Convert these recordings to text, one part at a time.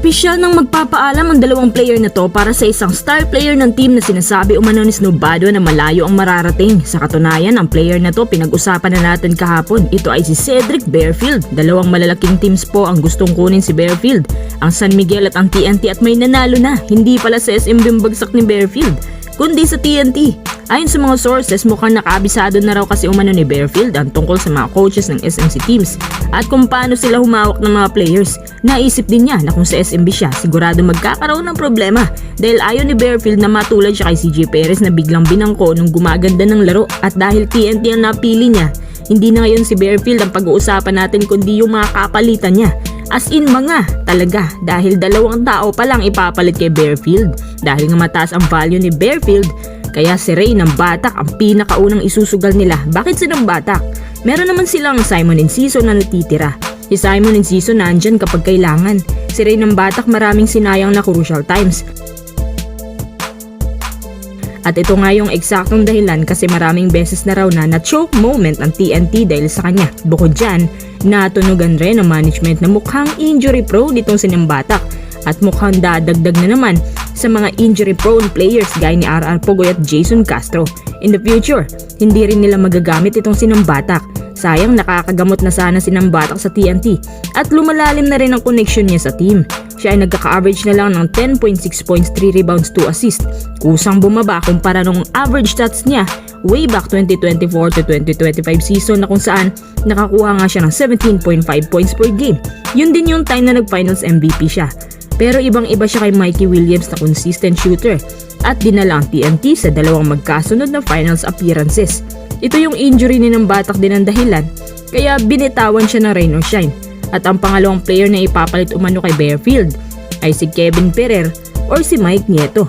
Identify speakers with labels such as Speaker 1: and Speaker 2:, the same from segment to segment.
Speaker 1: Opisyal nang magpapaalam ang dalawang player na to para sa isang star player ng team na sinasabi umano ni Snubado na malayo ang mararating. Sa katunayan, ang player na to pinag-usapan na natin kahapon. Ito ay si Cedric Barefield. Dalawang malalaking teams po ang gustong kunin si Barefield, ang San Miguel at ang TNT, at may nanalo na. Hindi pala sa SM bagsak ni Barefield, kundi sa TNT. Ayon sa mga sources, mukhang nakabisado na raw kasi umano ni Barefield ang tungkol sa mga coaches ng SMC teams at kung paano sila humawak ng mga players. Naisip din niya na kung sa SMB siya, sigurado magkakaroon ng problema dahil ayaw ni Barefield na matulad siya kay CJ Perez na biglang binangko nung gumaganda ng laro, at dahil TNT ang napili niya, hindi na ngayon si Barefield ang pag-uusapan natin kundi yung mga kapalitan niya. As in mga talaga, dahil dalawang tao pa lang ipapalit kay Barefield. Dahil nga mataas ang value ni Barefield, kaya si Ray ng Batak ang pinakaunang isusugal nila. Bakit silang Batak? Meron naman silang Simon Enciso na natitira. Si Simon Enciso nandyan kapag kailangan. Si Ray ng Batak maraming sinayang na crucial times. At ito nga yung eksaktong dahilan kasi maraming beses na raw na choke moment ang TNT dahil sa kanya. Bukod dyan, natunugan rin ang management na mukhang injury prone itong si Batak at mukhang dadagdag na naman sa mga injury prone players gaya ni RR Pugoy at Jason Castro. In the future, hindi rin nila magagamit itong si Batak. Sayang, nakakagamot na sana si Batak sa TNT at lumalalim na rin ang connection niya sa team. Siya ay nagkaka-average na lang ng 10.6 points, 3 rebounds, 2 assists. Kusang bumaba kumpara nung average stats niya way back 2024 to 2025 season na kung saan nakakuha nga siya ng 17.5 points per game. Yun din yung time na nag-finals MVP siya. Pero ibang-iba siya kay Mikey Williams na consistent shooter at dinala ang TNT sa dalawang magkasunod na finals appearances. Ito yung injury ni Batak din ang dahilan, kaya binitawan siya ng rain or shine. At ang pangalawang player na ipapalit umano kay Barefield ay si Kevin Ferrer or si Mike Nieto.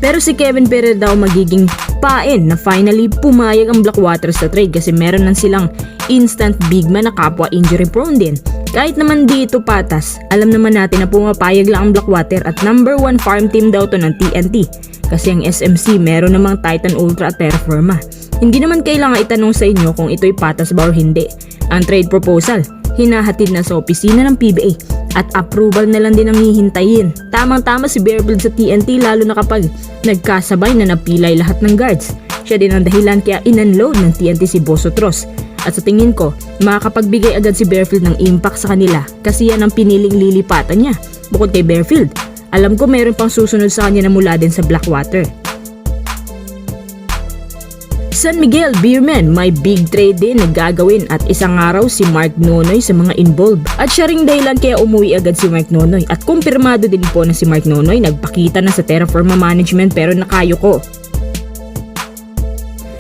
Speaker 1: Pero si Kevin Ferrer daw magiging pain na finally pumayag ang Blackwater sa trade kasi meron lang silang instant big man na kapwa injury prone din. Kahit naman dito patas, alam naman natin na pumapayag lang ang Blackwater at number 1 farm team daw to ng TNT. Kasi ang SMC meron namang Titan Ultra at Terra Firma. Hindi naman kailangan itanong sa inyo kung ito'y patas ba o hindi. Ang trade proposal, hinahatid na sa opisina ng PBA at approval na lang din ang hihintayin. Tamang-tama si Barefield sa TNT lalo na kapag nagkasabay na napilay lahat ng guards. Siya din ang dahilan kaya in-unload ng TNT si Bosotros. At sa tingin ko, makakapagbigay agad si Barefield ng impact sa kanila kasi yan ang piniling lilipatan niya. Bukod kay Barefield, alam ko meron pang susunod sa kanya na mula din sa Blackwater. San Miguel Beermen, may big trade din na gagawin at isang araw si Mark Nonoy sa mga involved. At siya ring dahilan kaya umuwi agad si Mark Nonoy. At kumpirmado din po na si Mark Nonoy nagpakita na sa Terra Firma management pero nakayo ko.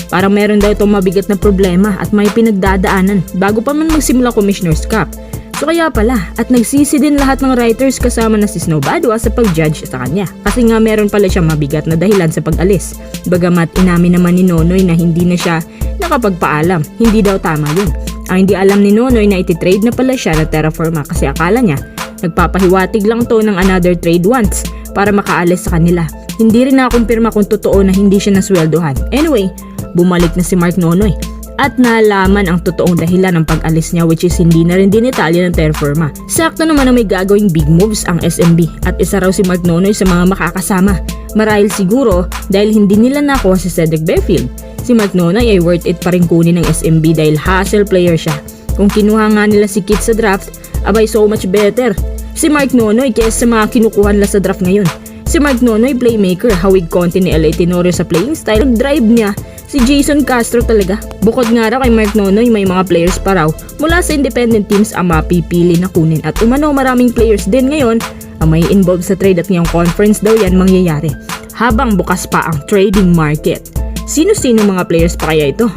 Speaker 1: Parang meron daw itong mabigat na problema at may pinagdadaanan bago pa man magsimula Commissioner's Cup. So kaya pala, at nagsisi din lahat ng writers kasama na si Snowbado sa pag-judge sa kanya. Kasi nga meron pala siyang mabigat na dahilan sa pag-alis. Bagamat inamin naman ni Nonoy na hindi na siya nakapagpaalam, hindi daw tama yun. Ang hindi alam ni Nonoy na ititrade na pala siya na Terra Firma kasi akala niya nagpapahiwatig lang to ng another trade once para makaalis sa kanila. Hindi rin nakumpirma kung totoo na hindi siya nasweldohan. Anyway, bumalik na si Mark Nonoy at nalaman ang totoong dahilan ng pag-alis niya, which is hindi na rin dinitalya ng Terra Firma. Sakto naman na may gagawing big moves ang SMB at isa raw si Mark Nonoy sa mga makakasama. Marahil siguro dahil hindi nila nakuha si Cedric Barefield. Si Mark Nonoy ay worth it pa rin kunin ng SMB dahil hustle player siya. Kung kinuha nga nila si Kit sa draft, abay so much better si Mark Nonoy kaysa sa mga kinukuha nila sa draft ngayon. Si Mark Nonoy playmaker, hawig konti ni LA Tenorio sa playing style. Drive niya si Jason Castro talaga. Bukod nga raw kay Mark Nonoy, may mga players pa raw mula sa independent teams ang mapipili na kunin. At umano maraming players din ngayon ang may involved sa trade at ngayong conference daw yan mangyayari habang bukas pa ang trading market. Sino-sino mga players pa kaya ito?